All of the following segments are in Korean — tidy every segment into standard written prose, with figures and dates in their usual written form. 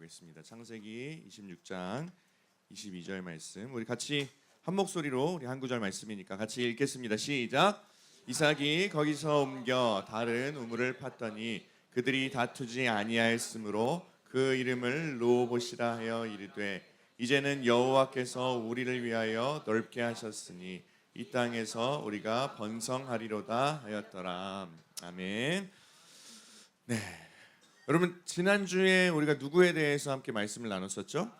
보겠습니다. 창세기 26장 22절 말씀. 우리 같이 한 목소리로 우리 한 구절 말씀이니까 같이 읽겠습니다. 시작. 이삭이 거기서 옮겨 다른 우물을 팠더니 그들이 다투지 아니하였으므로 그 이름을 르호봇이라 하여 이르되 이제는 여호와께서 우리를 위하여 넓게 하셨으니 이 땅에서 우리가 번성하리로다 하였더라. 아멘. 네. 여러분 지난주에 우리가 누구에 대해서 함께 말씀을 나눴었죠?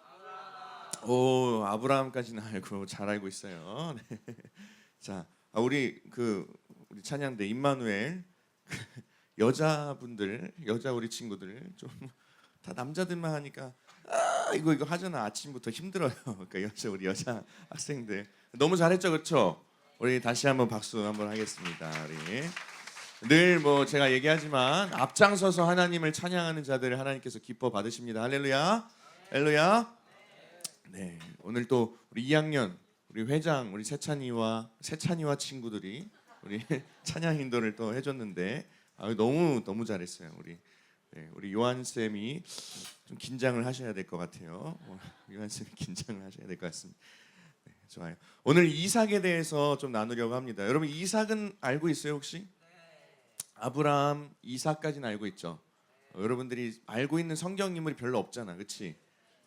오, 아브라함까지는 알고 잘 알고 있어요. 네. 자, 우리 찬양대 임마누엘 여자분들, 여자 우리 친구들 좀 다 남자들만 하니까 이거 하잖아. 아침부터 힘들어요. 그러니까 우리 여자 학생들 너무 잘했죠, 그렇죠? 우리 다시 한번 박수 한번 하겠습니다. 우리. 늘 제가 얘기하지만 앞장서서 하나님을 찬양하는 자들을 하나님께서 기뻐 받으십니다. 할렐루야, 할렐루야. 네, 오늘 또 우리 2학년 우리 회장 우리 세찬이와 친구들이 우리 찬양 인도를 또 해줬는데 너무 잘했어요. 우리 요한 쌤이 좀 긴장을 하셔야 될 것 같아요. 요한 쌤이 긴장을 하셔야 될 것 같습니다. 네, 좋아요. 오늘 이삭에 대해서 좀 나누려고 합니다. 여러분 이삭은 알고 있어요 혹시? 아브라함, 이삭까지는 알고 있죠. 여러분들이 알고 있는 성경 인물이 별로 없잖아, 그렇지?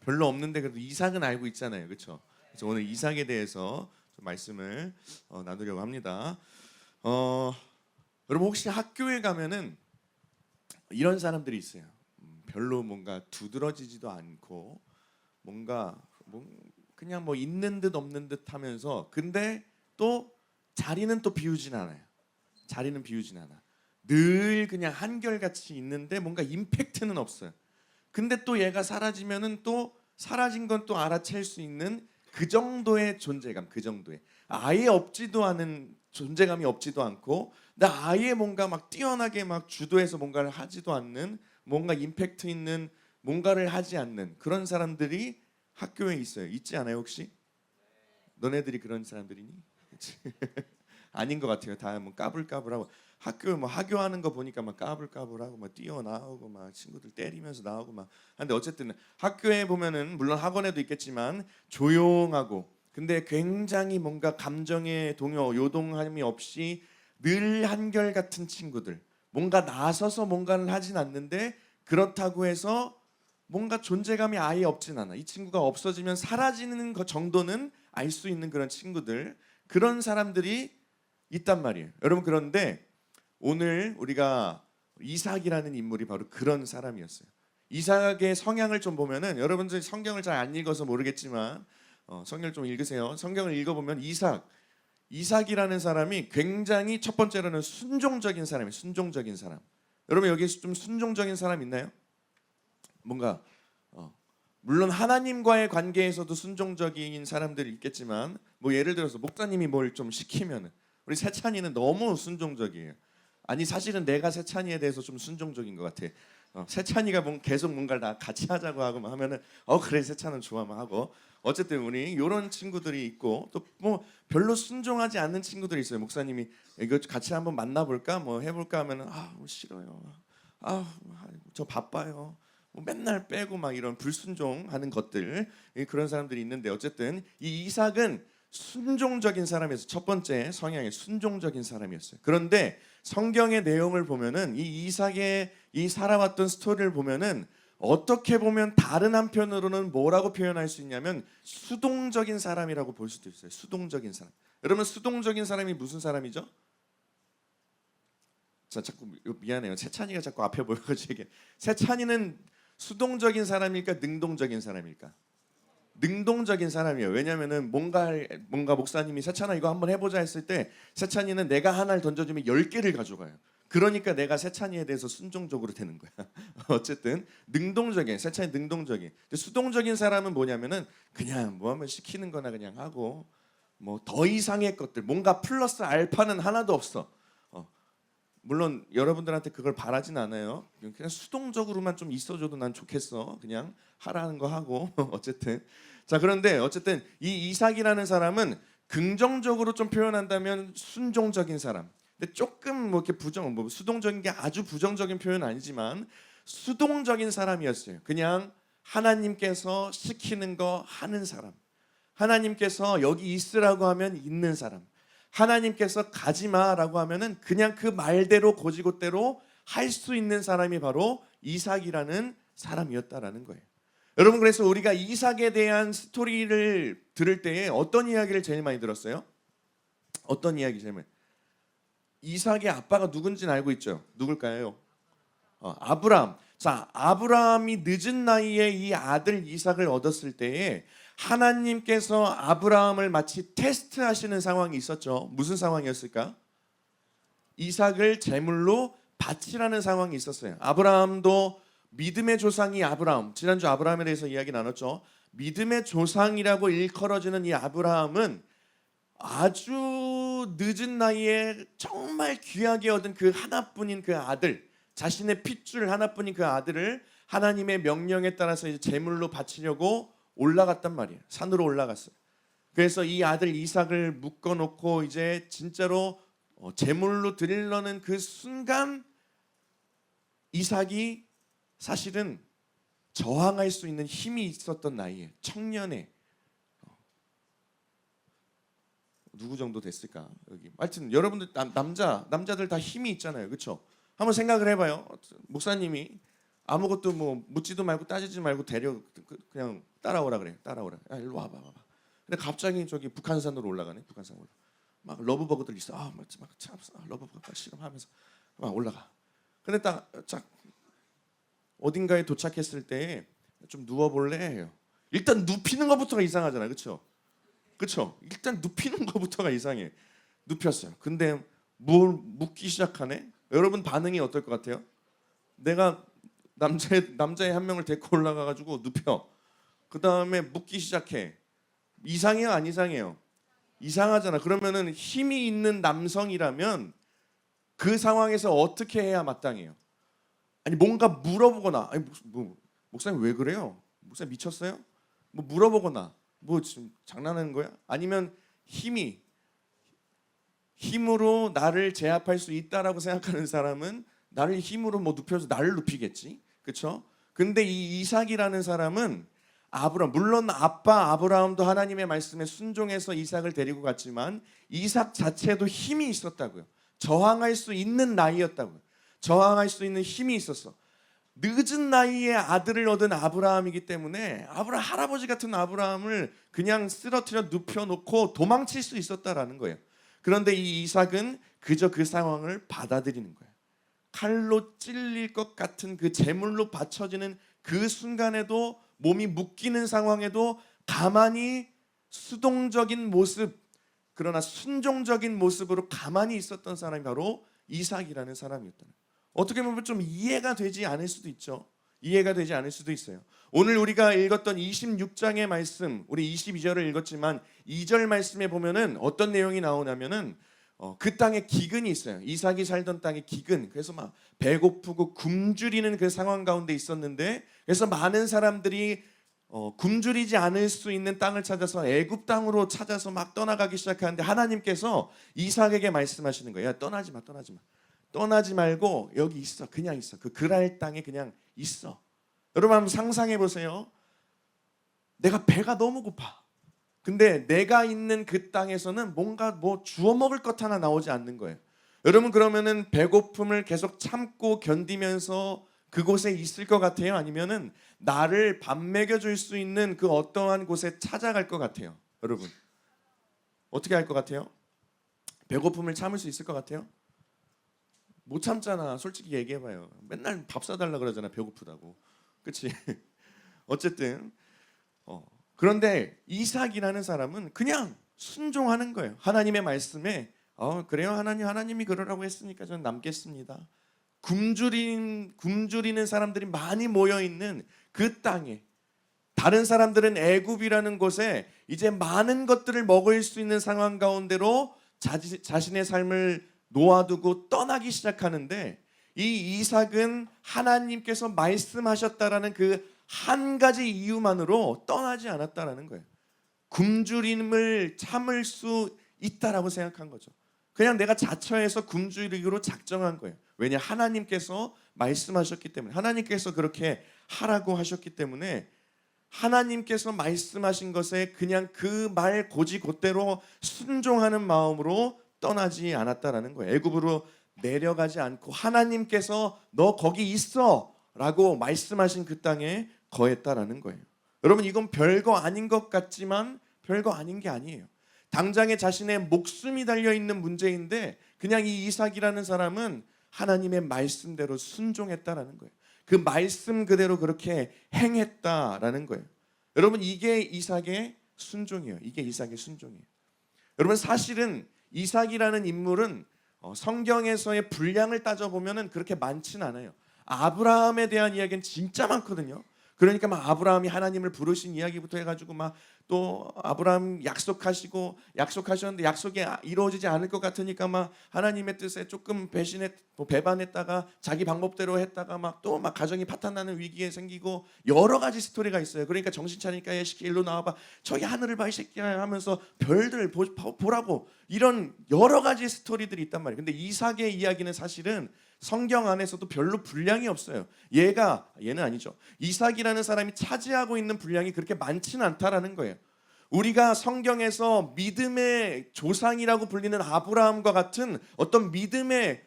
별로 없는데 그래도 이삭은 알고 있잖아요, 그렇죠? 그래서 오늘 이삭에 대해서 좀 말씀을 나누려고 합니다. 여러분 혹시 학교에 가면은 이런 사람들이 있어요. 별로 뭔가 두드러지지도 않고 그냥 있는 듯 없는 듯 하면서 근데 또 자리는 또 비우진 않아요. 자리는 비우진 않아. 늘 그냥 한결같이 있는데 뭔가 임팩트는 없어요. 근데 또 얘가 사라지면은 또 사라진 건 또 알아챌 수 있는 그 정도의 존재감, 그 정도의 아예 없지도 않은 존재감이 없지도 않고 나 아예 뭔가 막 뛰어나게 막 주도해서 뭔가를 하지도 않는 뭔가 임팩트 있는 뭔가를 하지 않는 그런 사람들이 학교에 있어요. 있지 않아요 혹시? 너네들이 그런 사람들이니? 아닌 것 같아요. 다 까불까불하고 하교하는 거 보니까 막 까불까불하고 막 뛰어나오고 막 친구들 때리면서 나오고 막 근데 어쨌든 학교에 보면은 물론 학원에도 있겠지만 조용하고 근데 굉장히 뭔가 감정의 동요 요동함이 없이 늘 한결같은 친구들 뭔가 나서서 뭔가를 하진 않는데 그렇다고 해서 뭔가 존재감이 아예 없진 않아. 이 친구가 없어지면 사라지는 것 정도는 알 수 있는 그런 친구들 그런 사람들이 있단 말이에요. 여러분 그런데 오늘 우리가 이삭이라는 인물이 바로 그런 사람이었어요. 이삭의 성향을 좀 보면은 여러분들 성경을 잘 안 읽어서 모르겠지만 성경을 좀 읽으세요. 성경을 읽어보면 이삭이라는 사람이 굉장히 첫 번째로는 순종적인 사람이에요. 순종적인 사람. 여러분 여기 좀 순종적인 사람 있나요? 뭔가 물론 하나님과의 관계에서도 순종적인 사람들이 있겠지만 예를 들어서 목사님이 뭘 좀 시키면은 우리 세찬이는 너무 순종적이에요. 아니 사실은 내가 세찬이에 대해서 좀 순종적인 것 같아. 세찬이가 계속 뭔가를 다 같이 하자고 하고 하면은 그래 세찬은 좋아만 하고 어쨌든 우리 이런 친구들이 있고 또 별로 순종하지 않는 친구들이 있어요. 목사님이 이거 같이 한번 만나볼까 해볼까 하면은 싫어요. 저 바빠요. 맨날 빼고 막 이런 불순종하는 것들 그런 사람들이 있는데 어쨌든 이 이삭은 순종적인 사람이었어요. 첫 번째 성향이 순종적인 사람이었어요. 그런데 성경의 내용을 보면은 이 이삭의 이 살아왔던 스토리를 보면은 어떻게 보면 다른 한편으로는 뭐라고 표현할 수 있냐면 수동적인 사람이라고 볼 수도 있어요. 수동적인 사람. 여러분 수동적인 사람이 무슨 사람이죠? 자꾸 미안해요. 세찬이가 자꾸 앞에 보여가지고 이게 세찬이는 수동적인 사람일까 능동적인 사람일까? 능동적인 사람이에요. 왜냐면은 뭔가 목사님이 세찬아 이거 한번 해보자 했을 때 세찬이는 내가 하나를 던져주면 10개를 가져가요. 그러니까 내가 세찬이에 대해서 순종적으로 되는 거야. 어쨌든 능동적인 세찬이 능동적인. 수동적인 사람은 뭐냐면은 그냥 한번 시키는 거나 그냥 하고 더 이상의 것들 뭔가 플러스 알파는 하나도 없어. 물론 여러분들한테 그걸 바라진 않아요. 그냥 수동적으로만 좀 있어줘도 난 좋겠어. 그냥 하라는 거 하고 어쨌든 자 그런데 어쨌든 이 이삭이라는 사람은 긍정적으로 좀 표현한다면 순종적인 사람. 근데 조금 이렇게 수동적인 게 아주 부정적인 표현은 아니지만 수동적인 사람이었어요. 그냥 하나님께서 시키는 거 하는 사람, 하나님께서 여기 있으라고 하면 있는 사람, 하나님께서 가지마라고 하면은 그냥 그 말대로 고지고대로 할 수 있는 사람이 바로 이삭이라는 사람이었다라는 거예요. 여러분, 그래서 우리가 이삭에 대한 스토리를 들을 때에 어떤 이야기를 제일 많이 들었어요? 어떤 이야기 제일 많이? 이삭의 아빠가 누군지는 알고 있죠? 누굴까요? 아브라함. 자, 아브라함이 늦은 나이에 이 아들 이삭을 얻었을 때에 하나님께서 아브라함을 마치 테스트하시는 상황이 있었죠. 무슨 상황이었을까? 이삭을 제물로 바치라는 상황이 있었어요. 아브라함도 믿음의 조상이 아브라함. 지난주 아브라함에 대해서 이야기 나눴죠. 믿음의 조상이라고 일컬어지는 이 아브라함은 아주 늦은 나이에 정말 귀하게 얻은 그 하나뿐인 그 아들, 자신의 핏줄 하나뿐인 그 아들을 하나님의 명령에 따라서 이제 제물로 바치려고 올라갔단 말이에요. 산으로 올라갔어요. 그래서 이 아들 이삭을 묶어놓고 이제 진짜로 제물로 드리려는 그 순간 이삭이 사실은 저항할 수 있는 힘이 있었던 나이에, 청년에 누구 정도 됐을까? 여기 하여튼 여러분들 남자들 다 힘이 있잖아요, 그렇죠? 한번 생각을 해봐요. 목사님이 아무것도 뭐 묻지도 말고 따지지 말고 그냥 따라오라 그래. 따라오라. 야, 일로 와봐. 근데 갑자기 저기 북한산으로 올라가네. 북한산으로 막 러브버그들 있어. 참 러브버그 실험하면서 막 올라가. 근데 딱 어딘가에 도착했을 때 좀 누워볼래 해요. 일단 눕히는 것부터가 이상하잖아요, 그렇죠? 그렇죠? 일단 눕히는 것부터가 이상해. 눕혔어요. 근데 뭘 묻기 시작하네. 여러분 반응이 어떨 것 같아요? 내가 남자의 한 명을 데리고 올라가가지고 눕혀. 그 다음에 묻기 시작해. 이상해요, 안 이상해요? 이상하잖아. 그러면은 힘이 있는 남성이라면 그 상황에서 어떻게 해야 마땅해요? 아니 뭔가 물어보거나, 아니 목사님 왜 그래요? 목사님 미쳤어요? 뭐 물어보거나, 뭐 지금 장난하는 거야? 아니면 힘으로 나를 제압할 수 있다라고 생각하는 사람은 나를 힘으로 뭐 눕혀서 나를 눕히겠지, 그렇죠? 근데 이 이삭이라는 사람은 물론 아빠 아브라함도 하나님의 말씀에 순종해서 이삭을 데리고 갔지만 이삭 자체도 힘이 있었다고요. 저항할 수 있는 나이였다고요. 저항할 수 있는 힘이 있었어. 늦은 나이에 아들을 얻은 아브라함이기 때문에 할아버지 같은 아브라함을 그냥 쓰러뜨려 눕혀놓고 도망칠 수 있었다라는 거예요. 그런데 이 이삭은 그저 그 상황을 받아들이는 거예요. 칼로 찔릴 것 같은 그 제물로 바쳐지는 그 순간에도, 몸이 묶이는 상황에도 가만히 수동적인 모습, 그러나 순종적인 모습으로 가만히 있었던 사람이 바로 이삭이라는 사람이었다. 어떻게 보면 좀 이해가 되지 않을 수도 있죠. 이해가 되지 않을 수도 있어요. 오늘 우리가 읽었던 26장의 말씀, 우리 22절을 읽었지만 2절 말씀에 보면은 어떤 내용이 나오냐면은 그 땅에 기근이 있어요. 이삭이 살던 땅에 기근. 그래서 막 배고프고 굶주리는 그 상황 가운데 있었는데, 그래서 많은 사람들이 굶주리지 않을 수 있는 땅을 찾아서 애굽 땅으로 찾아서 막 떠나가기 시작하는데 하나님께서 이삭에게 말씀하시는 거예요. 야, 떠나지 마. 떠나지 말고 여기 있어. 그냥 있어. 그 그랄 땅에 그냥 있어. 여러분 한번 상상해 보세요. 내가 배가 너무 고파. 근데 내가 있는 그 땅에서는 뭔가 뭐 주워 먹을 것 하나 나오지 않는 거예요. 여러분 그러면은 배고픔을 계속 참고 견디면서 그곳에 있을 것 같아요? 아니면은 나를 밥 먹여줄 수 있는 그 어떠한 곳에 찾아갈 것 같아요? 여러분 어떻게 할 것 같아요? 배고픔을 참을 수 있을 것 같아요? 못 참잖아. 솔직히 얘기해봐요. 맨날 밥 사달라 그러잖아. 배고프다고. 그렇지? 어쨌든 그런데 이삭이라는 사람은 그냥 순종하는 거예요. 하나님의 말씀에 그래요 하나님이 그러라고 했으니까 저는 남겠습니다. 굶주리는 사람들이 많이 모여있는 그 땅에, 다른 사람들은 애굽이라는 곳에 이제 많은 것들을 먹을 수 있는 상황 가운데로 자신의 삶을 놓아두고 떠나기 시작하는데, 이 이삭은 하나님께서 말씀하셨다라는 그 한 가지 이유만으로 떠나지 않았다라는 거예요. 굶주림을 참을 수 있다라고 생각한 거죠. 그냥 내가 자처해서 굶주리기로 작정한 거예요. 왜냐? 하나님께서 말씀하셨기 때문에, 하나님께서 그렇게 하라고 하셨기 때문에 하나님께서 말씀하신 것에 그냥 그 말 고지곧대로 순종하는 마음으로 떠나지 않았다라는 거예요. 애굽으로 내려가지 않고 하나님께서 너 거기 있어라고 말씀하신 그 땅에 거했다라는 거예요. 여러분, 이건 별거 아닌 것 같지만 별거 아닌 게 아니에요. 당장에 자신의 목숨이 달려 있는 문제인데 그냥 이 이삭이라는 사람은 하나님의 말씀대로 순종했다라는 거예요. 그 말씀 그대로 그렇게 행했다라는 거예요. 여러분, 이게 이삭의 순종이에요. 이게 이삭의 순종이에요. 여러분, 사실은 이삭이라는 인물은 성경에서의 분량을 따져보면 그렇게 많지는 않아요. 아브라함에 대한 이야기는 진짜 많거든요. 그러니까 막 아브라함이 하나님을 부르신 이야기부터 해가지고 막 또 아브라함 약속하셨는데 약속이 이루어지지 않을 것 같으니까 막 하나님의 뜻에 조금 배반했다가 자기 방법대로 했다가 막 또 막 가정이 파탄나는 위기에 생기고 여러 가지 스토리가 있어요. 그러니까 정신 차리니까 이 새끼 일로 나와봐, 저기 하늘을 봐 이 새끼야 하면서 별들 보라고, 이런 여러 가지 스토리들이 있단 말이에요. 근데 이삭의 이야기는 사실은 성경 안에서도 별로 분량이 없어요. 얘는 아니죠. 이삭이라는 사람이 차지하고 있는 분량이 그렇게 많지는 않다라는 거예요. 우리가 성경에서 믿음의 조상이라고 불리는 아브라함과 같은 어떤 믿음의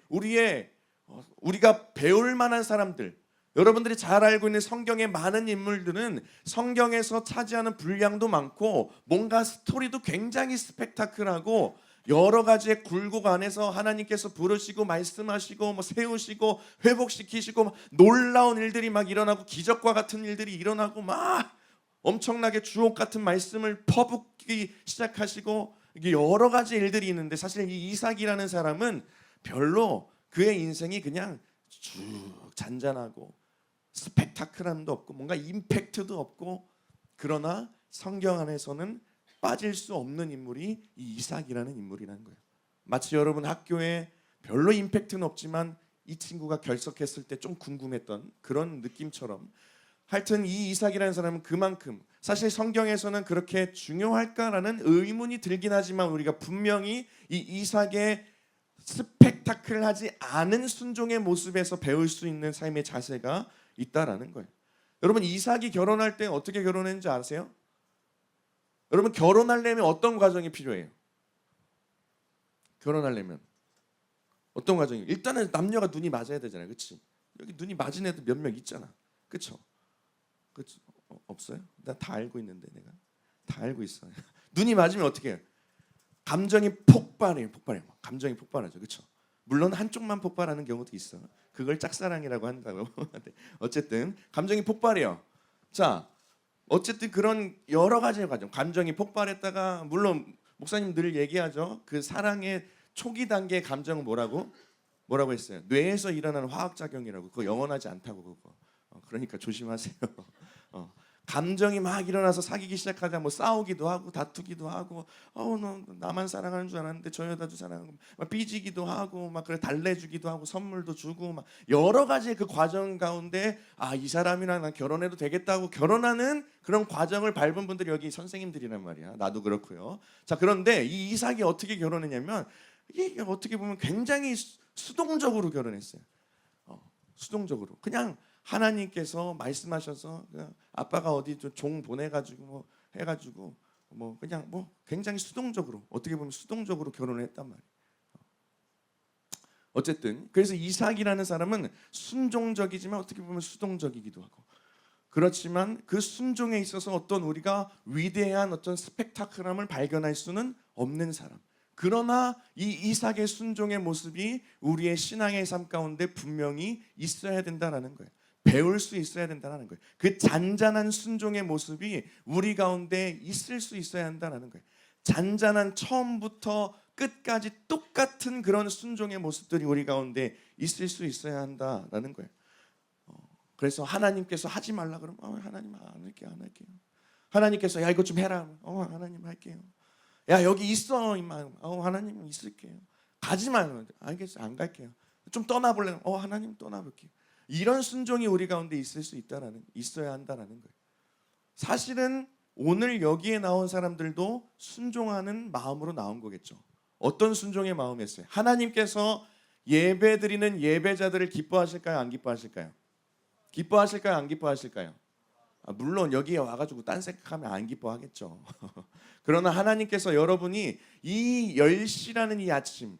우리가 배울 만한 사람들, 여러분들이 잘 알고 있는 성경의 많은 인물들은 성경에서 차지하는 분량도 많고 뭔가 스토리도 굉장히 스펙타클하고 여러 가지의 굴곡 안에서 하나님께서 부르시고 말씀하시고 뭐 세우시고 회복시키시고 놀라운 일들이 막 일어나고 기적과 같은 일들이 일어나고 막 엄청나게 주옥 같은 말씀을 퍼붓기 시작하시고 이게 여러 가지 일들이 있는데, 사실 이 이삭이라는 사람은 별로 그의 인생이 그냥 쭉 잔잔하고 스펙타클함도 없고 뭔가 임팩트도 없고, 그러나 성경 안에서는 빠질 수 없는 인물이 이 이삭이라는 인물이라는 거예요. 마치 여러분 학교에 별로 임팩트는 없지만 이 친구가 결석했을 때 좀 궁금했던 그런 느낌처럼, 하여튼 이 이삭이라는 사람은 그만큼 사실 성경에서는 그렇게 중요할까라는 의문이 들긴 하지만 우리가 분명히 이 이삭의 스펙타클하지 않은 순종의 모습에서 배울 수 있는 삶의 자세가 있다라는 거예요. 여러분, 이삭이 결혼할 때 어떻게 결혼했는지 아세요? 여러분, 결혼하려면 어떤 과정이 필요해요? 결혼하려면 어떤 과정이? 일단은 남녀가 눈이 맞아야 되잖아요, 그렇지? 여기 눈이 맞은 애들 몇 명 있잖아, 그렇죠? 그렇죠? 없어요? 나 다 알고 있는데 내가 다 알고 있어. 눈이 맞으면 어떻게 해요? 감정이 폭발해요, 감정이 폭발하죠, 그렇죠? 물론 한쪽만 폭발하는 경우도 있어. 그걸 짝사랑이라고 한다고. 어쨌든 감정이 폭발해요. 자. 어쨌든 그런 여러 가지 과정, 감정이 폭발했다가, 물론 목사님 늘 얘기하죠. 그 사랑의 초기 단계의 감정은 뭐라고 했어요? 뇌에서 일어나는 화학 작용이라고. 그거 영원하지 않다고 그거. 그러니까 조심하세요. 감정이 막 일어나서 사귀기 시작하자 뭐 싸우기도 하고 다투기도 하고 너 나만 사랑하는 줄 알았는데 저 여자도 사랑하고 막 삐지기도 하고 막 그래 달래주기도 하고 선물도 주고 막 여러 가지의 그 과정 가운데 이 사람이랑 난 결혼해도 되겠다고 결혼하는 그런 과정을 밟은 분들이 여기 선생님들이란 말이야. 나도 그렇고요. 자, 그런데 이 이삭이 어떻게 결혼했냐면 이게 어떻게 보면 굉장히 수동적으로 결혼했어요. 수동적으로 그냥 하나님께서 말씀하셔서 그냥 아빠가 어디 종 보내가지고 뭐 해가지고 뭐 그냥 뭐 굉장히 수동적으로, 어떻게 보면 수동적으로 결혼을 했단 말이에요. 어쨌든 그래서 이삭이라는 사람은 순종적이지만 어떻게 보면 수동적이기도 하고, 그렇지만 그 순종에 있어서 어떤 우리가 위대한 어떤 스펙타클함을 발견할 수는 없는 사람. 그러나 이 이삭의 순종의 모습이 우리의 신앙의 삶 가운데 분명히 있어야 된다는 거예요. 배울 수 있어야 된다는 거예요. 그 잔잔한 순종의 모습이 우리 가운데 있을 수 있어야 한다는 거예요. 잔잔한 처음부터 끝까지 똑같은 그런 순종의 모습들이 우리 가운데 있을 수 있어야 한다는 거예요. 그래서 하나님께서 하지 말라 그러면 하나님 안 할게요. 하나님께서 야 이거 좀 해라. 하나님 할게요. 야 여기 있어 임마. 하나님 있을게요. 가지 마요. 알겠어요. 안 갈게요. 좀 떠나볼래요. 하나님 떠나볼게요. 이런 순종이 우리 가운데 있어야 한다는 거예요. 사실은 오늘 여기에 나온 사람들도 순종하는 마음으로 나온 거겠죠. 어떤 순종의 마음이었어요? 하나님께서 예배드리는 예배자들을 기뻐하실까요? 안 기뻐하실까요? 기뻐하실까요? 안 기뻐하실까요? 물론 여기에 와가지고 딴 생각하면 안 기뻐하겠죠. 그러나 하나님께서 여러분이 이 10시라는 이 아침,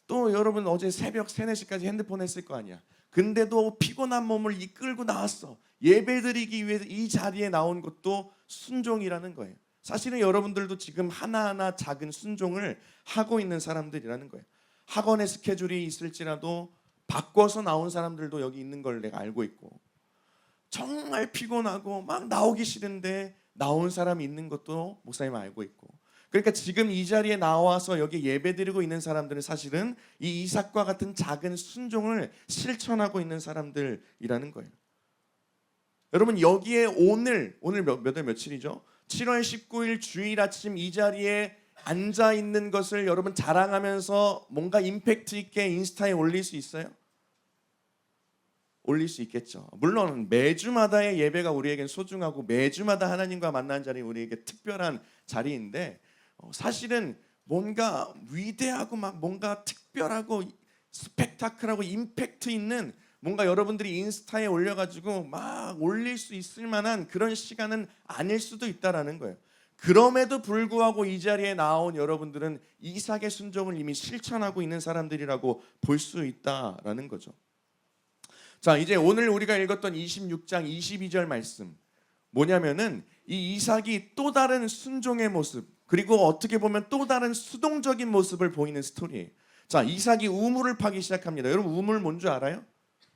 또 여러분 어제 새벽 3, 4시까지 핸드폰 했을 거 아니야. 근데도 피곤한 몸을 이끌고 나왔어. 예배드리기 위해서 이 자리에 나온 것도 순종이라는 거예요. 사실은 여러분들도 지금 하나하나 작은 순종을 하고 있는 사람들이라는 거예요. 학원의 스케줄이 있을지라도 바꿔서 나온 사람들도 여기 있는 걸 내가 알고 있고, 정말 피곤하고 막 나오기 싫은데 나온 사람이 있는 것도 목사님 알고 있고, 그러니까 지금 이 자리에 나와서 여기 예배드리고 있는 사람들은 사실은 이 이삭과 같은 작은 순종을 실천하고 있는 사람들이라는 거예요. 여러분 여기에 오늘 몇 월 며칠이죠? 7월 19일 주일 아침 이 자리에 앉아 있는 것을 여러분 자랑하면서 뭔가 임팩트 있게 인스타에 올릴 수 있어요? 올릴 수 있겠죠. 물론 매주마다의 예배가 우리에겐 소중하고 매주마다 하나님과 만나는 자리 우리에게 특별한 자리인데, 사실은 뭔가 위대하고 막 뭔가 특별하고 스펙타클하고 임팩트 있는 뭔가 여러분들이 인스타에 올려가지고 막 올릴 수 있을 만한 그런 시간은 아닐 수도 있다라는 거예요. 그럼에도 불구하고 이 자리에 나온 여러분들은 이삭의 순종을 이미 실천하고 있는 사람들이라고 볼 수 있다라는 거죠. 자, 이제 오늘 우리가 읽었던 26장 22절 말씀 뭐냐면은 이 이삭이 또 다른 순종의 모습, 그리고 어떻게 보면 또 다른 수동적인 모습을 보이는 스토리예요. 자, 이삭이 우물을 파기 시작합니다. 여러분 우물 뭔지 알아요?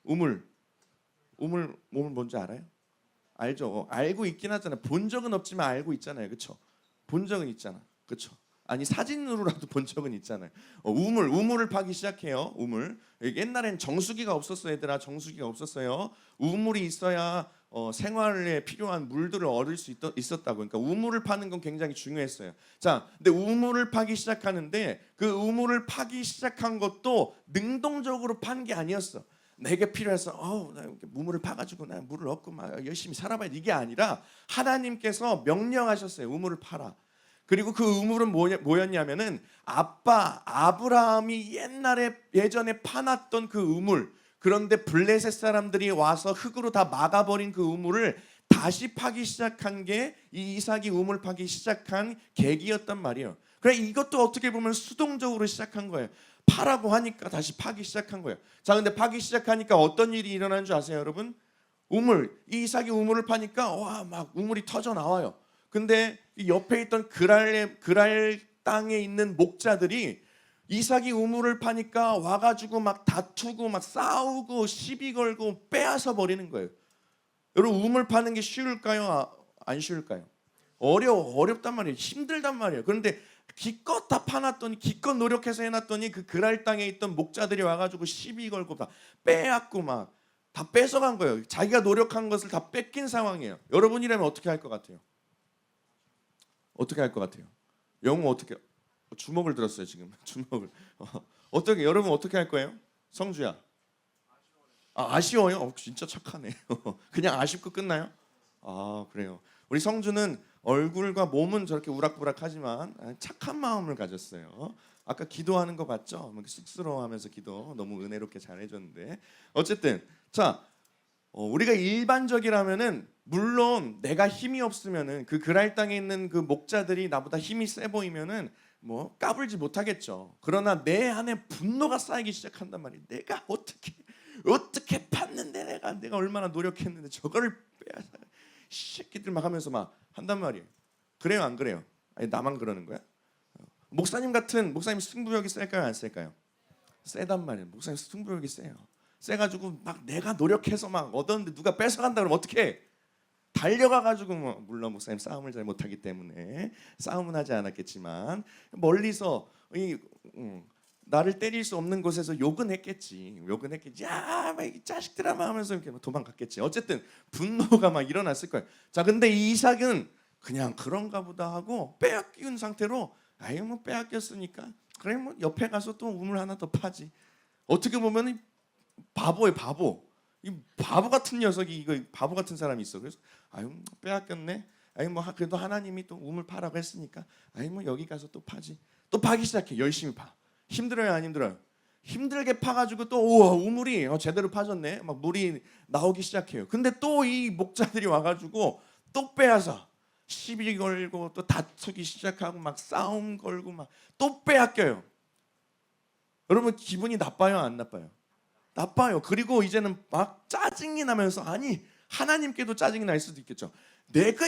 우물 뭔지 알아요? 알죠? 알고 있긴 하잖아요. 본 적은 없지만 알고 있잖아요. 그렇죠? 본 적은 있잖아. 그렇죠? 아니 사진으로라도 본 적은 있잖아요. 우물을 파기 시작해요. 우물. 옛날엔 정수기가 없었어요. 얘들아, 정수기가 없었어요. 우물이 있어야 생활에 필요한 물들을 얻을 수 있었다고. 그러니까 우물을 파는 건 굉장히 중요했어요. 자, 근데 우물을 파기 시작하는데 그 우물을 파기 시작한 것도 능동적으로 판 게 아니었어. 내게 필요해서 나 우물을 파가지고 나 물을 얻고 막 열심히 살아봐야 이게 아니라 하나님께서 명령하셨어요. 우물을 파라. 그리고 그 우물은 뭐였냐면은 아빠 아브라함이 예전에 파놨던 그 우물, 그런데 블레셋 사람들이 와서 흙으로 다 막아버린 그 우물을 다시 파기 시작한 게 이 이삭이 우물 파기 시작한 계기였단 말이에요. 그래, 이것도 어떻게 보면 수동적으로 시작한 거예요. 파라고 하니까 다시 파기 시작한 거예요. 자, 근데 파기 시작하니까 어떤 일이 일어나는 줄 아세요, 여러분? 이 이삭이 우물을 파니까 와, 막 우물이 터져 나와요. 근데 옆에 있던 그랄 땅에 있는 목자들이 이삭이 우물을 파니까 와가지고 막 다투고 막 싸우고 시비 걸고 빼앗아 버리는 거예요. 여러분 우물 파는 게 쉬울까요? 안 쉬울까요? 어렵단 말이에요. 힘들단 말이에요. 그런데 기껏 다 파놨더니, 기껏 노력해서 해놨더니 그 그랄 땅에 있던 목자들이 와가지고 시비 걸고 다 빼앗고 막 다 뺏어간 거예요. 자기가 노력한 것을 다 뺏긴 상황이에요. 여러분이라면 어떻게 할 것 같아요? 어떻게 할 것 같아요? 영웅 어떻게? 주먹을 들었어요 지금. 주먹을. 어떻게 여러분 어떻게 할 거예요? 성주야. 아쉬워요? 진짜 착하네. 그냥 아쉽고 끝나요? 그래요. 우리 성주는 얼굴과 몸은 저렇게 우락부락하지만 착한 마음을 가졌어요. 아까 기도하는 거 봤죠? 쑥스러워하면서 기도 너무 은혜롭게 잘해줬는데, 어쨌든 자, 우리가 일반적이라면은 물론 내가 힘이 없으면은 그 그랄 땅에 있는 그 목자들이 나보다 힘이 세 보이면은 뭐 까불지 못하겠죠. 그러나 내 안에 분노가 쌓이기 시작한단 말이에요. 내가 어떻게 팠는데 내가 얼마나 노력했는데 저거를 빼앗아 새끼들 막 하면서 막 한단 말이에요. 그래요, 안 그래요? 아니 나만 그러는 거야? 목사님 승부욕이 셀까요, 안 셀까요? 세단 말이에요. 목사님 승부욕이 세요. 세가지고 막 내가 노력해서 막 얻었는데 누가 뺏어간다 그러면 어떡해? 달려가가지고 물론 목사님 싸움을 잘 못하기 때문에 싸움은 하지 않았겠지만 멀리서 나를 때릴 수 없는 곳에서 욕은 했겠지. 야, 막 이 자식들아 막 하면서 이렇게 도망갔겠지. 어쨌든 분노가 막 일어났을 거예요. 자, 근데 이삭은 그냥 그런가 보다 하고 빼앗긴 상태로 뭐 빼앗겼으니까 그래 뭐 옆에 가서 또 우물 하나 더 파지. 어떻게 보면 바보예요, 바보. 이 바보 같은 녀석이 이거 바보 같은 사람이 있어. 그래서 빼앗겼네. 뭐 그래도 하나님이 또 우물 파라고 했으니까 뭐 여기 가서 또 파지. 또 파기 시작해. 열심히 파. 힘들어요, 안 힘들어요? 힘들게 파가지고 또 우와 우물이 제대로 파졌네. 막 물이 나오기 시작해요. 근데 또 이 목자들이 와가지고 또 빼앗아 시비 걸고 또 다투기 시작하고 막 싸움 걸고 막 또 빼앗겨요. 여러분 기분이 나빠요 안 나빠요? 나빠요. 그리고 이제는 막 짜증이 나면서 아니 하나님께도 짜증이 날 수도 있겠죠. 내가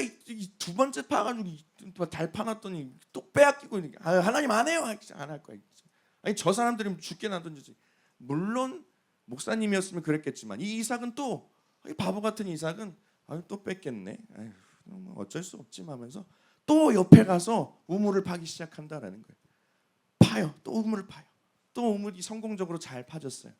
두 번째 파가지고 잘 파놨더니 또 빼앗기고 하나님 안 해요. 안 할 거야. 아니 저 사람들이 죽게 놔둔지. 물론 목사님이었으면 그랬겠지만 이 이삭은 또 바보 같은 이삭은 또 뺏겠네. 아유, 어쩔 수 없지 하면서 또 옆에 가서 우물을 파기 시작한다라는 거예요. 파요. 또 우물을 파요. 또 우물이 성공적으로 잘 파졌어요.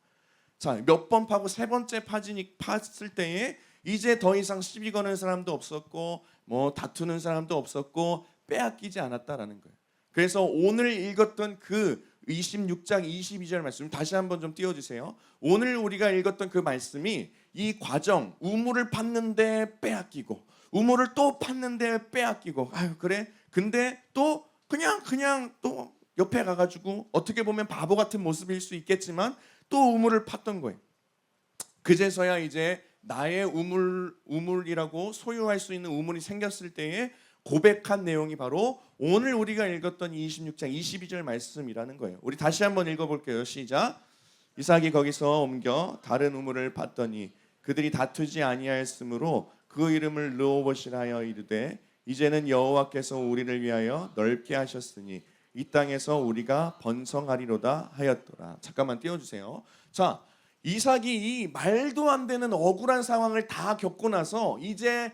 자, 몇 번 파고 세 번째 팠을 때에 이제 더 이상 시비 거는 사람도 없었고 뭐 다투는 사람도 없었고 빼앗기지 않았다라는 거예요. 그래서 오늘 읽었던 그 26장 22절 말씀 다시 한번 좀 띄워주세요. 오늘 우리가 읽었던 그 말씀이 이 과정 우물을 팠는데 빼앗기고 우물을 또 팠는데 빼앗기고 아유 그래 근데 또 그냥 또 옆에 가가지고 어떻게 보면 바보 같은 모습일 수 있겠지만 또 우물을 팠던 거예요. 그제서야 이제 나의 우물이라고 소유할 수 있는 우물이 생겼을 때에 고백한 내용이 바로 오늘 우리가 읽었던 26장 22절 말씀이라는 거예요. 우리 다시 한번 읽어볼게요. 시작. 이삭이 거기서 옮겨 다른 우물을 팠더니 그들이 다투지 아니하였으므로 그 이름을 르호봇이라 하여 이르되 이제는 여호와께서 우리를 위하여 넓게 하셨으니 이 땅에서 우리가 번성하리로다 하였더라. 잠깐만 띄워주세요. 자, 이삭이 이 말도 안 되는 억울한 상황을 다 겪고 나서 이제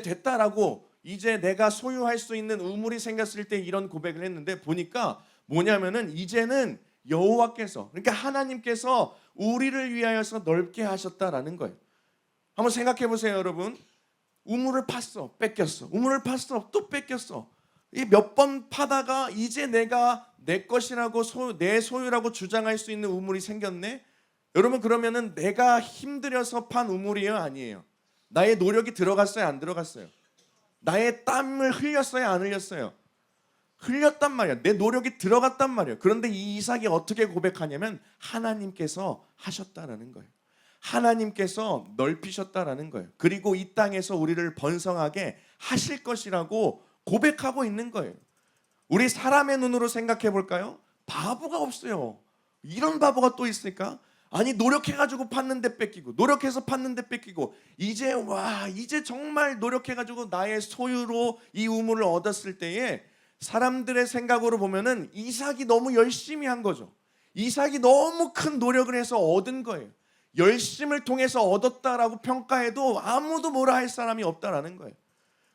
됐다라고 이제 내가 소유할 수 있는 우물이 생겼을 때 이런 고백을 했는데 보니까 뭐냐면은 이제는 여호와께서 그러니까 하나님께서 우리를 위하여서 넓게 하셨다라는 거예요. 한번 생각해 보세요, 여러분. 우물을 팠어, 뺏겼어. 우물을 팠어, 또 뺏겼어. 이 몇 번 파다가 이제 내가 내 것이라고 내 소유라고 주장할 수 있는 우물이 생겼네. 여러분 그러면은 내가 힘들여서 판 우물이에요, 아니에요? 나의 노력이 들어갔어요, 안 들어갔어요? 나의 땀을 흘렸어요, 안 흘렸어요? 흘렸단 말이야. 내 노력이 들어갔단 말이야. 그런데 이 이삭이 어떻게 고백하냐면 하나님께서 하셨다라는 거예요. 하나님께서 넓히셨다라는 거예요. 그리고 이 땅에서 우리를 번성하게 하실 것이라고 고백하고 있는 거예요. 우리 사람의 눈으로 생각해 볼까요? 바보가 없어요. 이런 바보가 또 있을까? 아니 노력해가지고 팠는데 뺏기고 노력해서 팠는데 뺏기고 이제 정말 노력해가지고 나의 소유로 이 우물을 얻었을 때에 사람들의 생각으로 보면은 이삭이 너무 열심히 한 거죠. 이삭이 너무 큰 노력을 해서 얻은 거예요. 열심을 통해서 얻었다라고 평가해도 아무도 뭐라 할 사람이 없다라는 거예요.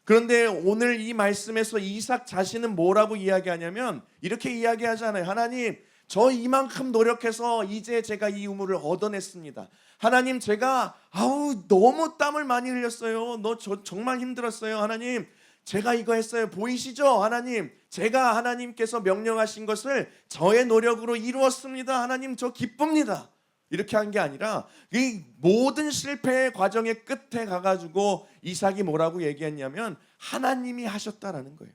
그런데 오늘 이 말씀에서 이삭 자신은 뭐라고 이야기하냐면 이렇게 이야기하잖아요. 하나님, 저 이만큼 노력해서 이제 제가 이 우물을 얻어냈습니다. 하나님, 제가 너무 땀을 많이 흘렸어요. 저 정말 힘들었어요. 하나님, 제가 이거 했어요. 보이시죠? 하나님, 제가 하나님께서 명령하신 것을 저의 노력으로 이루었습니다. 하나님, 저 기쁩니다. 이렇게 한 게 아니라 이 모든 실패의 과정의 끝에 가가지고 이삭이 뭐라고 얘기했냐면 하나님이 하셨다라는 거예요.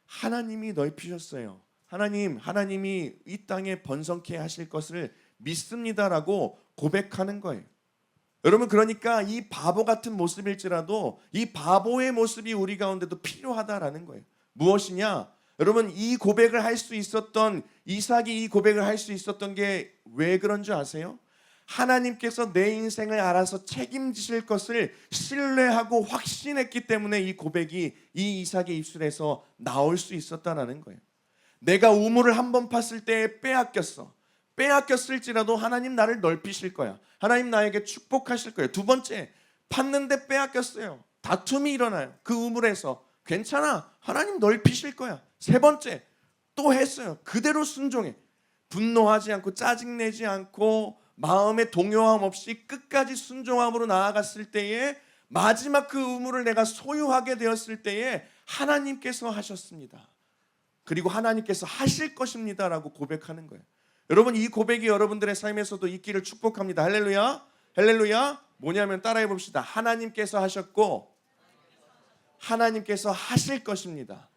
하나님이 넓히셨어요. 하나님이 이 땅에 번성케 하실 것을 믿습니다라고 고백하는 거예요. 여러분 그러니까 이 바보 같은 모습일지라도 이 바보의 모습이 우리 가운데도 필요하다라는 거예요. 무엇이냐? 여러분 이 고백을 할 수 있었던 이삭이 이 고백을 할 수 있었던 게 왜 그런 줄 아세요? 하나님께서 내 인생을 알아서 책임지실 것을 신뢰하고 확신했기 때문에 이 고백이 이 이삭의 입술에서 나올 수 있었다는 거예요. 내가 우물을 한 번 팠을 때 빼앗겼을지라도 하나님 나를 넓히실 거야. 하나님 나에게 축복하실 거예요. 두 번째, 팠는데 빼앗겼어요. 다툼이 일어나요. 그 우물에서. 괜찮아. 하나님 넓히실 거야. 세 번째, 또 했어요. 그대로 순종해. 분노하지 않고 짜증내지 않고 마음의 동요함 없이 끝까지 순종함으로 나아갔을 때에 마지막 그 우물을 내가 소유하게 되었을 때에 하나님께서 하셨습니다. 그리고 하나님께서 하실 것입니다라고 고백하는 거예요. 여러분 이 고백이 여러분들의 삶에서도 있기를 축복합니다. 할렐루야. 할렐루야. 뭐냐면 따라해 봅시다. 하나님께서 하셨고 하나님께서 하실 것입니다.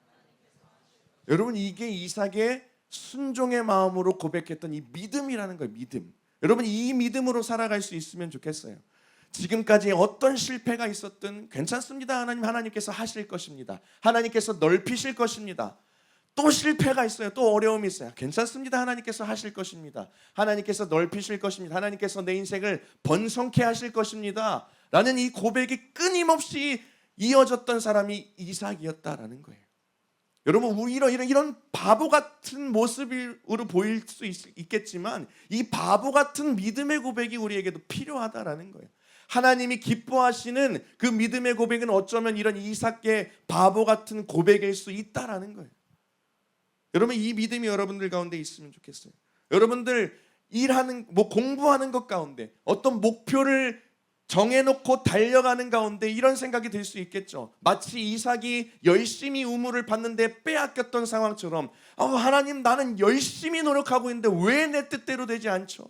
여러분 이게 이삭의 순종의 마음으로 고백했던 이 믿음이라는 거예요. 믿음. 여러분 이 믿음으로 살아갈 수 있으면 좋겠어요. 지금까지 어떤 실패가 있었든 괜찮습니다. 하나님께서 하실 것입니다. 하나님께서 넓히실 것입니다. 또 실패가 있어요. 또 어려움이 있어요. 괜찮습니다. 하나님께서 하실 것입니다. 하나님께서 넓히실 것입니다. 하나님께서 내 인생을 번성케 하실 것입니다. 라는 이 고백이 끊임없이 이어졌던 사람이 이삭이었다라는 거예요. 여러분 오히려 이런 바보 같은 모습으로 보일 수 있겠지만 이 바보 같은 믿음의 고백이 우리에게도 필요하다라는 거예요. 하나님이 기뻐하시는 그 믿음의 고백은 어쩌면 이런 이삭의 바보 같은 고백일 수 있다라는 거예요. 여러분 이 믿음이 여러분들 가운데 있으면 좋겠어요. 여러분들 공부하는 것 가운데 어떤 목표를 정해놓고 달려가는 가운데 이런 생각이 들 수 있겠죠. 마치 이삭이 열심히 우물을 팠는데 빼앗겼던 상황처럼 하나님 나는 열심히 노력하고 있는데 왜 내 뜻대로 되지 않죠?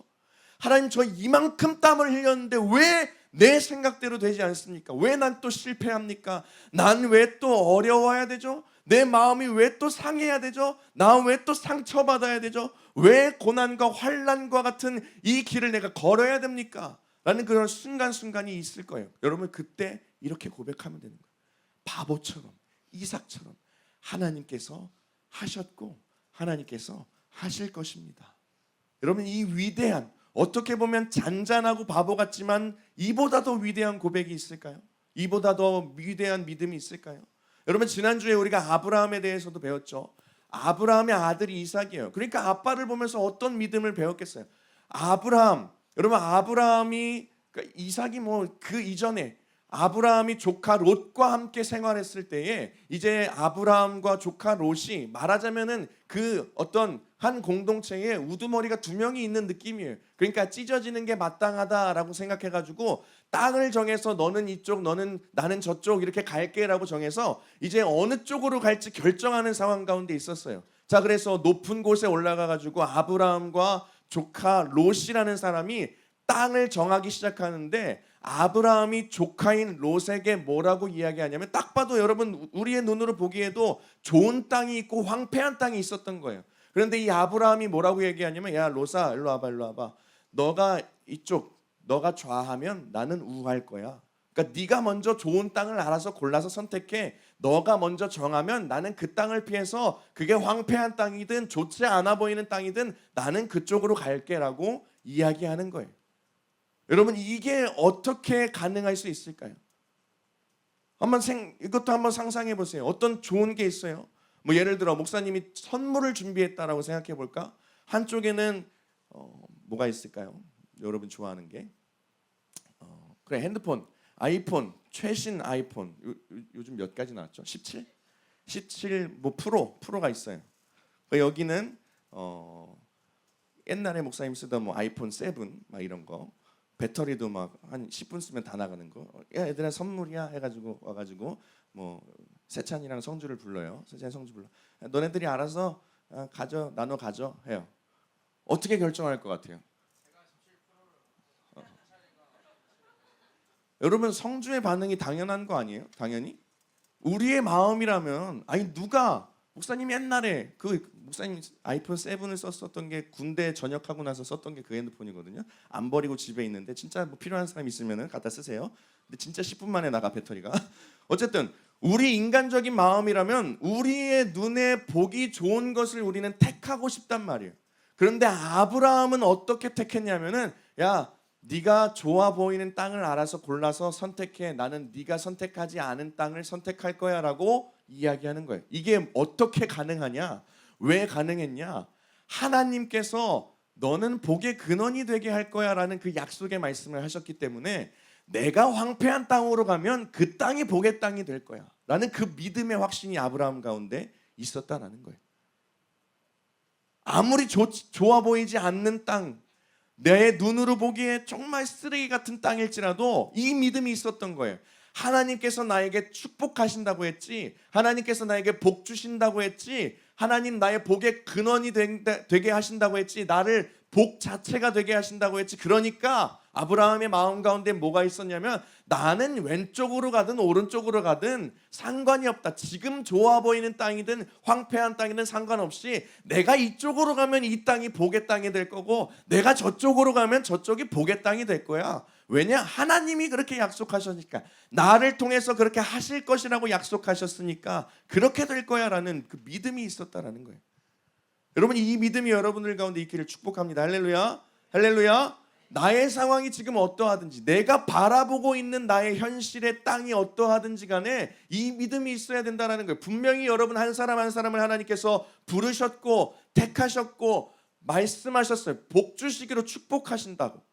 하나님 저 이만큼 땀을 흘렸는데 왜 내 생각대로 되지 않습니까? 왜 난 또 실패합니까? 난 왜 또 어려워야 되죠? 내 마음이 왜 또 상해야 되죠? 나 왜 또 상처받아야 되죠? 왜 고난과 환난과 같은 이 길을 내가 걸어야 됩니까? 라는 그런 순간순간이 있을 거예요. 여러분 그때 이렇게 고백하면 되는 거예요. 바보처럼 이삭처럼 하나님께서 하셨고 하나님께서 하실 것입니다. 여러분 이 위대한 어떻게 보면 잔잔하고 바보 같지만 이보다 더 위대한 고백이 있을까요? 이보다 더 위대한 믿음이 있을까요? 여러분 지난주에 우리가 아브라함에 대해서도 배웠죠. 아브라함의 아들이 이삭이에요. 그러니까 아빠를 보면서 어떤 믿음을 배웠겠어요? 여러분 아브라함이 그러니까 이삭이 그 이전에 아브라함이 조카 롯과 함께 생활했을 때에 이제 아브라함과 조카 롯이 말하자면은 그 어떤 한 공동체에 우두머리가 두 명이 있는 느낌이에요. 그러니까 찢어지는 게 마땅하다라고 생각해가지고 땅을 정해서 너는 이쪽 나는 저쪽 이렇게 갈게라고 정해서 이제 어느 쪽으로 갈지 결정하는 상황 가운데 있었어요. 자 그래서 높은 곳에 올라가가지고 아브라함과 조카 롯이라는 사람이 땅을 정하기 시작하는데 아브라함이 조카인 롯에게 뭐라고 이야기하냐면 딱 봐도 여러분 우리의 눈으로 보기에도 좋은 땅이 있고 황폐한 땅이 있었던 거예요. 그런데 이 아브라함이 뭐라고 얘기하냐면 야 롯아 일로 와봐. 너가 좌하면 나는 우할 거야. 그러니까 네가 먼저 좋은 땅을 알아서 골라서 선택해. 너가 먼저 정하면 나는 그 땅을 피해서 그게 황폐한 땅이든 좋지 않아 보이는 땅이든 나는 그쪽으로 갈게라고 이야기하는 거예요. 여러분 이게 어떻게 가능할 수 있을까요? 이것도 한번 상상해 보세요. 어떤 좋은 게 있어요. 예를 들어 목사님이 선물을 준비했다라고 생각해 볼까? 한쪽에는 뭐가 있을까요? 여러분 좋아하는 게 그래 핸드폰, 아이폰, 최신 아이폰 요즘 몇 가지 나왔죠? 17 프로가 있어요. 여기는 옛날에 목사님 쓰던 아이폰 7 막 이런 거. 배터리도 막 한 10분 쓰면 다 나가는 거. 야 얘들아 선물이야 해가지고 와가지고 세찬이랑 성주를 불러요. 세찬이 성주 불러. 너네들이 알아서 나눠 가져 해요. 어떻게 결정할 것 같아요? 여러분 성주의 반응이 당연한 거 아니에요? 당연히 우리의 마음이라면 누가 목사님이 옛날에 목사님 아이폰 7을 썼었던 게 군대 전역하고 나서 썼던 게 그 핸드폰이거든요. 안 버리고 집에 있는데 진짜 필요한 사람 있으면 갖다 쓰세요. 근데 진짜 10분 만에 나가 배터리가. 어쨌든 우리 인간적인 마음이라면 우리의 눈에 보기 좋은 것을 우리는 택하고 싶단 말이에요. 그런데 아브라함은 어떻게 택했냐면은 야 네가 좋아 보이는 땅을 알아서 골라서 선택해. 나는 네가 선택하지 않은 땅을 선택할 거야라고 이야기하는 거예요. 이게 어떻게 가능하냐? 왜 가능했냐? 하나님께서 너는 복의 근원이 되게 할 거야라는 그 약속의 말씀을 하셨기 때문에 내가 황폐한 땅으로 가면 그 땅이 복의 땅이 될 거야 라는 그 믿음의 확신이 아브라함 가운데 있었다라는 거예요. 아무리 좋아 보이지 않는 땅, 내 눈으로 보기에 정말 쓰레기 같은 땅일지라도 이 믿음이 있었던 거예요. 하나님께서 나에게 축복하신다고 했지, 하나님께서 나에게 복 주신다고 했지, 하나님 나의 복의 근원이 되게 하신다고 했지, 나를 복 자체가 되게 하신다고 했지. 그러니까 아브라함의 마음 가운데 뭐가 있었냐면 나는 왼쪽으로 가든 오른쪽으로 가든 상관이 없다. 지금 좋아 보이는 땅이든 황폐한 땅이든 상관없이 내가 이쪽으로 가면 이 땅이 복의 땅이 될 거고 내가 저쪽으로 가면 저쪽이 복의 땅이 될 거야. 왜냐? 하나님이 그렇게 약속하셨으니까, 나를 통해서 그렇게 하실 것이라고 약속하셨으니까 그렇게 될 거야 라는 그 믿음이 있었다라는 거예요. 여러분, 이 믿음이 여러분들 가운데 있기를 축복합니다. 할렐루야. 할렐루야. 나의 상황이 지금 어떠하든지, 내가 바라보고 있는 나의 현실의 땅이 어떠하든지 간에 이 믿음이 있어야 된다는 거예요. 분명히 여러분 한 사람 한 사람을 하나님께서 부르셨고 택하셨고 말씀하셨어요. 복 주시기로 축복하신다고.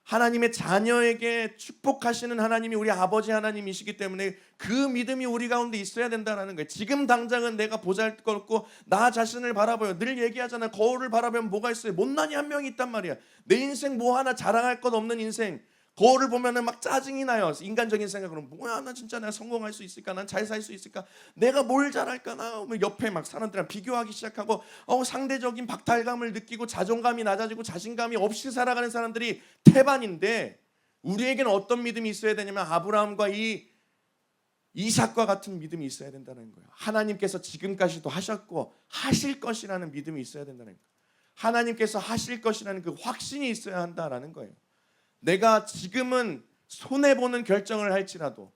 하나님의 자녀에게 축복하시는 하나님이 우리 아버지 하나님이시기 때문에 그 믿음이 우리 가운데 있어야 된다는 거예요. 지금 당장은 내가 보잘것없고 나 자신을 바라봐요. 늘 얘기하잖아요. 거울을 바라보면 뭐가 있어요? 못난이 한 명이 있단 말이야. 내 인생 뭐 하나 자랑할 것 없는 인생. 거울을 보면은 막 짜증이 나요. 인간적인 생각으로 뭐야, 나 진짜 내가 성공할 수 있을까? 난 잘 살 수 있을까? 내가 뭘 잘할까? 나 옆에 막 사람들이랑 비교하기 시작하고 상대적인 박탈감을 느끼고 자존감이 낮아지고 자신감이 없이 살아가는 사람들이 태반인데, 우리에게는 어떤 믿음이 있어야 되냐면 아브라함과 이 이삭과 같은 믿음이 있어야 된다는 거예요. 하나님께서 지금까지도 하셨고 하실 것이라는 믿음이 있어야 된다는 거예요. 하나님께서 하실 것이라는 그 확신이 있어야 한다라는 거예요. 내가 지금은 손해보는 결정을 할지라도,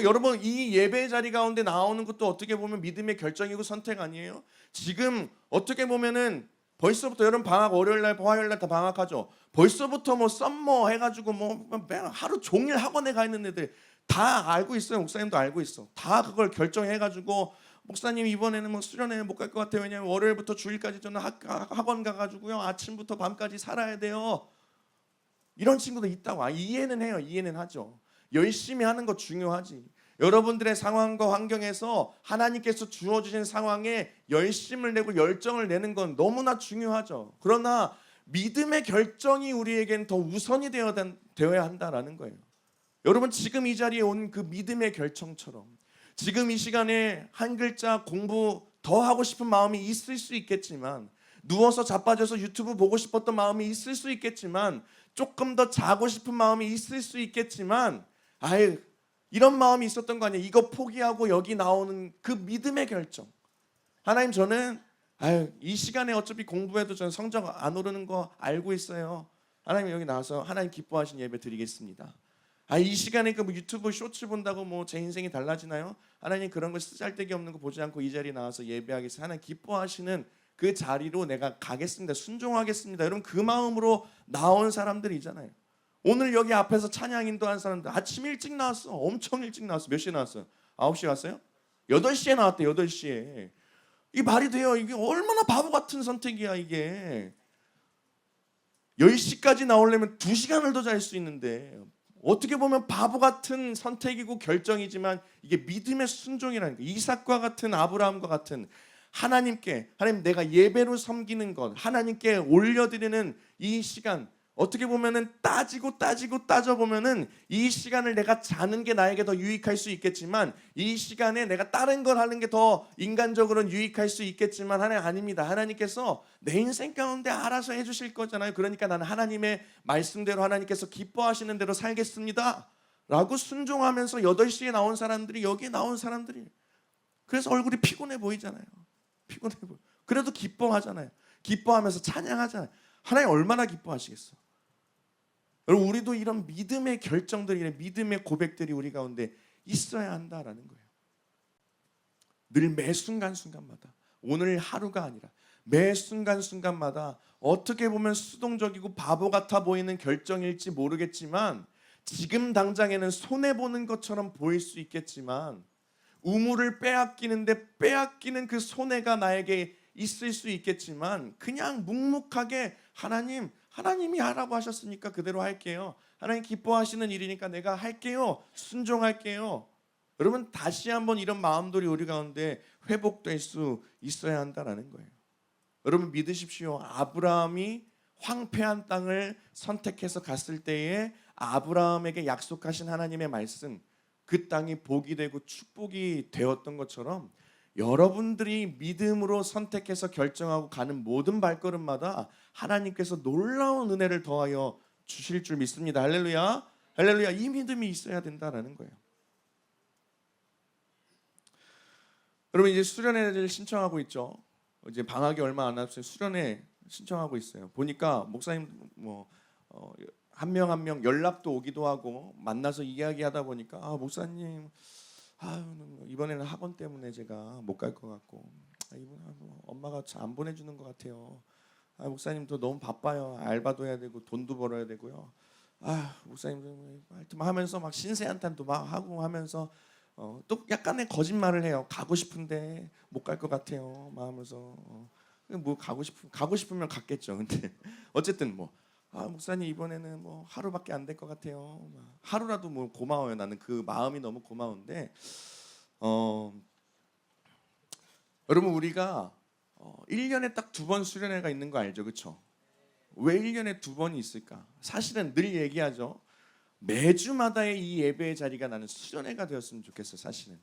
여러분 이 예배 자리 가운데 나오는 것도 어떻게 보면 믿음의 결정이고 선택 아니에요? 지금 어떻게 보면은 벌써부터 여러분 방학 월요일날 화요일날 다 방학하죠. 벌써부터 뭐 썸머 해가지고 뭐 하루 종일 학원에 가 있는 애들 다 알고 있어요. 목사님도 알고 있어. 다 그걸 결정해가지고 목사님 이번에는 뭐 수련회 못 갈 것 같아요. 왜냐하면 월요일부터 주일까지 저는 학원 가가지고요 아침부터 밤까지 살아야 돼요. 이런 친구도 있다고. 이해는 해요. 이해는 하죠. 열심히 하는 거 중요하지. 여러분들의 상황과 환경에서 하나님께서 주어주신 상황에 열심을 내고 열정을 내는 건 너무나 중요하죠. 그러나 믿음의 결정이 우리에겐 더 우선이 되어야 한다라는 거예요. 여러분, 지금 이 자리에 온 그 믿음의 결정처럼 지금 이 시간에 한 글자 공부 더 하고 싶은 마음이 있을 수 있겠지만, 누워서 자빠져서 유튜브 보고 싶었던 마음이 있을 수 있겠지만, 조금 더 자고 싶은 마음이 있을 수 있겠지만, 이런 마음이 있었던 거 아니에요. 이거 포기하고 여기 나오는 그 믿음의 결정. 하나님, 저는 이 시간에 어차피 공부해도 저는 성적 안 오르는 거 알고 있어요. 하나님, 여기 나와서 하나님 기뻐하신 예배 드리겠습니다. 이 시간에 그 유튜브 쇼츠 본다고 뭐 제 인생이 달라지나요? 하나님, 그런 거 쓰잘데기 없는 거 보지 않고 이 자리에 나와서 예배하겠습니다. 하나님 기뻐하시는 그 자리로 내가 가겠습니다. 순종하겠습니다. 여러분, 그 마음으로 나온 사람들이잖아요. 오늘 여기 앞에서 찬양 인도한 사람들 아침 일찍 나왔어. 엄청 일찍 나왔어. 몇 시에 나왔어요? 9시에 왔어요? 8시에 나왔대. 8시에. 이게 말이 돼요? 이게 얼마나 바보 같은 선택이야 이게. 10시까지 나오려면 2시간을 더 잘 수 있는데, 어떻게 보면 바보 같은 선택이고 결정이지만 이게 믿음의 순종이라는 거예요. 이삭과 같은, 아브라함과 같은, 하나님께, 하나님 내가 예배로 섬기는 것, 하나님께 올려드리는 이 시간, 어떻게 보면은 따져보면은 이 시간을 내가 자는 게 나에게 더 유익할 수 있겠지만, 이 시간에 내가 다른 걸 하는 게 더 인간적으로는 유익할 수 있겠지만, 하나님 아닙니다. 하나님께서 내 인생 가운데 알아서 해주실 거잖아요. 그러니까 나는 하나님의 말씀대로, 하나님께서 기뻐하시는 대로 살겠습니다 라고 순종하면서 8시에 나온 사람들이 여기에 나온 사람들이에요. 그래서 얼굴이 피곤해 보이잖아요. 피곤해 보여. 그래도 기뻐하잖아요. 기뻐하면서 찬양하잖아요. 하나님 얼마나 기뻐하시겠어. 여러분, 우리도 이런 믿음의 결정들이, 믿음의 고백들이 우리 가운데 있어야 한다라는 거예요. 늘 매 순간순간마다, 오늘 하루가 아니라 매 순간순간마다 어떻게 보면 수동적이고 바보 같아 보이는 결정일지 모르겠지만, 지금 당장에는 손해보는 것처럼 보일 수 있겠지만, 우물을 빼앗기는 그 손해가 나에게 있을 수 있겠지만, 그냥 묵묵하게 하나님이 하라고 하셨으니까 그대로 할게요. 하나님 기뻐하시는 일이니까 내가 할게요. 순종할게요. 여러분, 다시 한번 이런 마음들이 우리 가운데 회복될 수 있어야 한다는 거예요. 여러분 믿으십시오. 아브라함이 황폐한 땅을 선택해서 갔을 때에 아브라함에게 약속하신 하나님의 말씀, 그 땅이 복이 되고 축복이 되었던 것처럼, 여러분들이 믿음으로 선택해서 결정하고 가는 모든 발걸음마다 하나님께서 놀라운 은혜를 더하여 주실 줄 믿습니다. 할렐루야. 할렐루야. 이 믿음이 있어야 된다라는 거예요. 여러분 이제 수련회를 신청하고 있죠. 이제 방학이 얼마 안 남았어요. 수련회 신청하고 있어요. 보니까 목사님 한 명 한 명 연락도 오기도 하고 만나서 이야기하다 보니까 목사님 이번에는 학원 때문에 제가 못 갈 것 같고 이번에 엄마가 안 보내주는 것 같아요. 목사님도 너무 바빠요. 알바도 해야 되고 돈도 벌어야 되고요. 목사님 하여튼 하면서 막 신세한탄도 막 하고 하면서 또 약간의 거짓말을 해요. 가고 싶은데 못 갈 것 같아요. 막 하면서 뭐 가고 싶으면 갔겠죠. 근데 어쨌든 목사님 이번에는 하루밖에 안 될 것 같아요. 하루라도 고마워요. 나는 그 마음이 너무 고마운데 여러분 우리가 1년에 딱 2번 수련회가 있는 거 알죠? 그렇죠? 왜 1년에 2번이 있을까? 사실은 늘 얘기하죠. 매주마다의 이 예배의 자리가 나는 수련회가 되었으면 좋겠어. 사실은.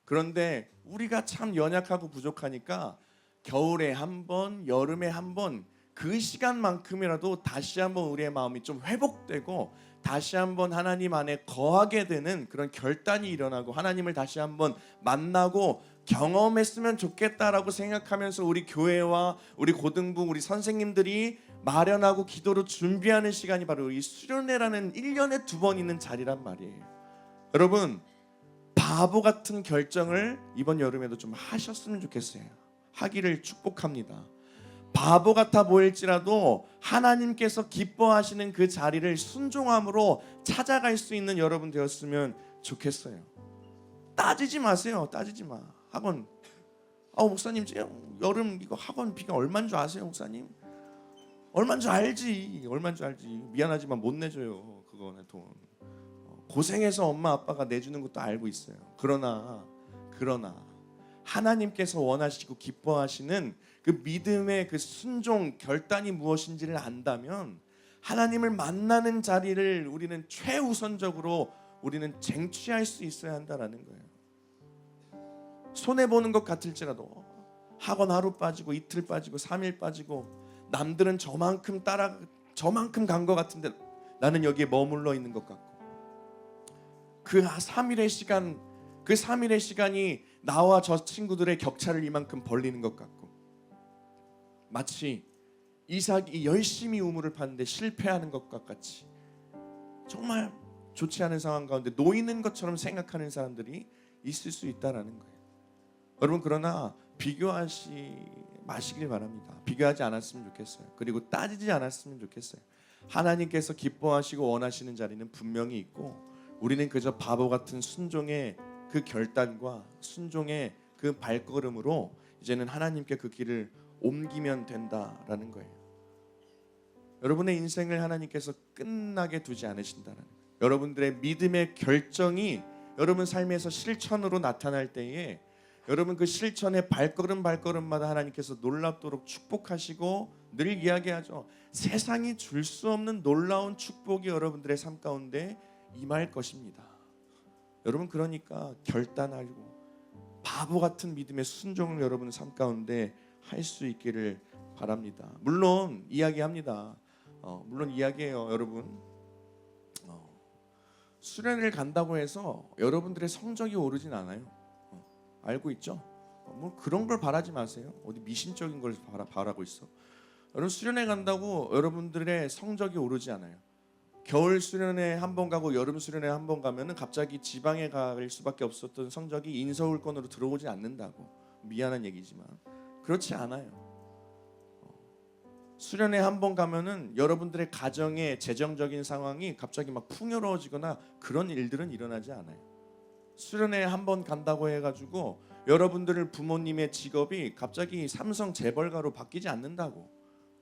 그런데 우리가 참 연약하고 부족하니까 겨울에 한 번, 여름에 한 번 그 시간만큼이라도 다시 한번 우리의 마음이 좀 회복되고 다시 한번 하나님 안에 거하게 되는 그런 결단이 일어나고 하나님을 다시 한번 만나고 경험했으면 좋겠다라고 생각하면서 우리 교회와 우리 고등부 우리 선생님들이 마련하고 기도로 준비하는 시간이 바로 이 수련회라는 1년에 2번 있는 자리란 말이에요. 여러분 바보 같은 결정을 이번 여름에도 좀 하셨으면 좋겠어요. 하기를 축복합니다. 바보 같아 보일지라도 하나님께서 기뻐하시는 그 자리를 순종함으로 찾아갈 수 있는 여러분 되었으면 좋겠어요. 따지지 마세요. 따지지 마. 학원 목사님 여름 이거 학원비가 얼마인 줄 아세요? 목사님 얼마인 줄 알지. 얼마인 줄 알지. 미안하지만 못 내줘요. 그거는 돈. 고생해서 엄마 아빠가 내주는 것도 알고 있어요. 그러나 하나님께서 원하시고 기뻐하시는 그 믿음의 그 순종 결단이 무엇인지를 안다면 하나님을 만나는 자리를 우리는 최우선적으로 우리는 쟁취할 수 있어야 한다라는 거예요. 손해보는 것 같을지라도 학원 하루 빠지고 이틀 빠지고 3일 빠지고 남들은 저만큼 간 것 같은데 나는 여기에 머물러 있는 것 같고 그 3일의 시간이 나와 저 친구들의 격차를 이만큼 벌리는 것 같고 마치 이삭이 열심히 우물을 파는데 실패하는 것과 같이 정말 좋지 않은 상황 가운데 놓이는 것처럼 생각하는 사람들이 있을 수 있다라는 거예요. 여러분 그러나 비교하지 마시길 바랍니다. 비교하지 않았으면 좋겠어요. 그리고 따지지 않았으면 좋겠어요. 하나님께서 기뻐하시고 원하시는 자리는 분명히 있고 우리는 그저 바보 같은 순종의 그 결단과 순종의 그 발걸음으로 이제는 하나님께 그 길을 옮기면 된다라는 거예요. 여러분의 인생을 하나님께서 끝나게 두지 않으신다는 거예요. 여러분들의 믿음의 결정이 여러분 삶에서 실천으로 나타날 때에 여러분 그 실천의 발걸음마다 하나님께서 놀랍도록 축복하시고 늘 이야기하죠. 세상이 줄 수 없는 놀라운 축복이 여러분들의 삶 가운데 임할 것입니다. 여러분 그러니까 결단하고 바보 같은 믿음의 순종을 여러분 삶 가운데 할 수 있기를 바랍니다. 물론 이야기합니다. 물론 이야기해요. 여러분 수련회를 간다고 해서 여러분들의 성적이 오르진 않아요. 알고 있죠? 뭐 그런 걸 바라지 마세요. 어디 미신적인 걸 바라고 있어. 여러분 수련회 간다고 여러분들의 성적이 오르지 않아요. 겨울 수련회 한 번 가고 여름 수련회 한 번 가면은 갑자기 지방에 갈 수밖에 없었던 성적이 인서울권으로 들어오지 않는다고. 미안한 얘기지만 그렇지 않아요. 수련회 한 번 가면은 여러분들의 가정의 재정적인 상황이 갑자기 막 풍요로워지거나 그런 일들은 일어나지 않아요. 수련회 한 번 간다고 해가지고 여러분들의 부모님의 직업이 갑자기 삼성 재벌가로 바뀌지 않는다고.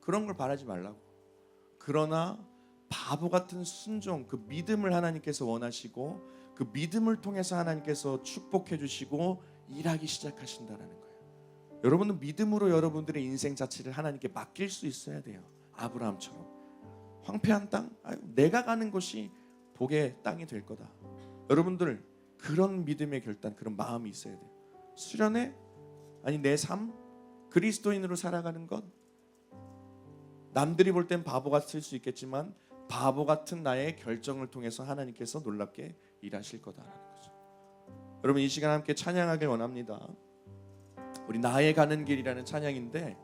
그런 걸 바라지 말라고. 그러나 바보 같은 순종, 그 믿음을 하나님께서 원하시고 그 믿음을 통해서 하나님께서 축복해 주시고 일하기 시작하신다는 거예요. 여러분은 믿음으로 여러분들의 인생 자체를 하나님께 맡길 수 있어야 돼요. 아브라함처럼. 황폐한 땅? 내가 가는 곳이 복의 땅이 될 거다. 여러분들 그런 믿음의 결단, 그런 마음이 있어야 돼요. 수련회? 아니 내 삶? 그리스도인으로 살아가는 것? 남들이 볼 땐 바보 같을 수 있겠지만 바보 같은 나의 결정을 통해서 하나님께서 놀랍게 일하실 거다라는 거죠. 여러분 이 시간 함께 찬양하길 원합니다. 우리 나의 가는 길이라는 찬양인데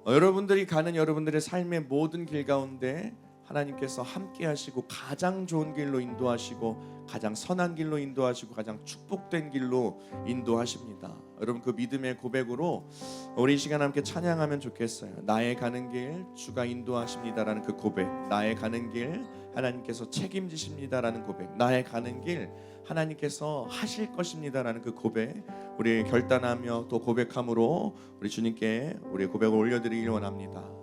여러분들이 가는 여러분들의 삶의 모든 길 가운데 하나님께서 함께 하시고 가장 좋은 길로 인도하시고 가장 선한 길로 인도하시고 가장 축복된 길로 인도하십니다. 여러분 그 믿음의 고백으로 우리 이 시간 함께 찬양하면 좋겠어요. 나의 가는 길 주가 인도하십니다라는 그 고백, 나의 가는 길 하나님께서 책임지십니다라는 고백, 나의 가는 길 하나님께서 하실 것입니다라는 그 고백, 우리 결단하며 또 고백함으로 우리 주님께 우리의 고백을 올려드리길 원합니다.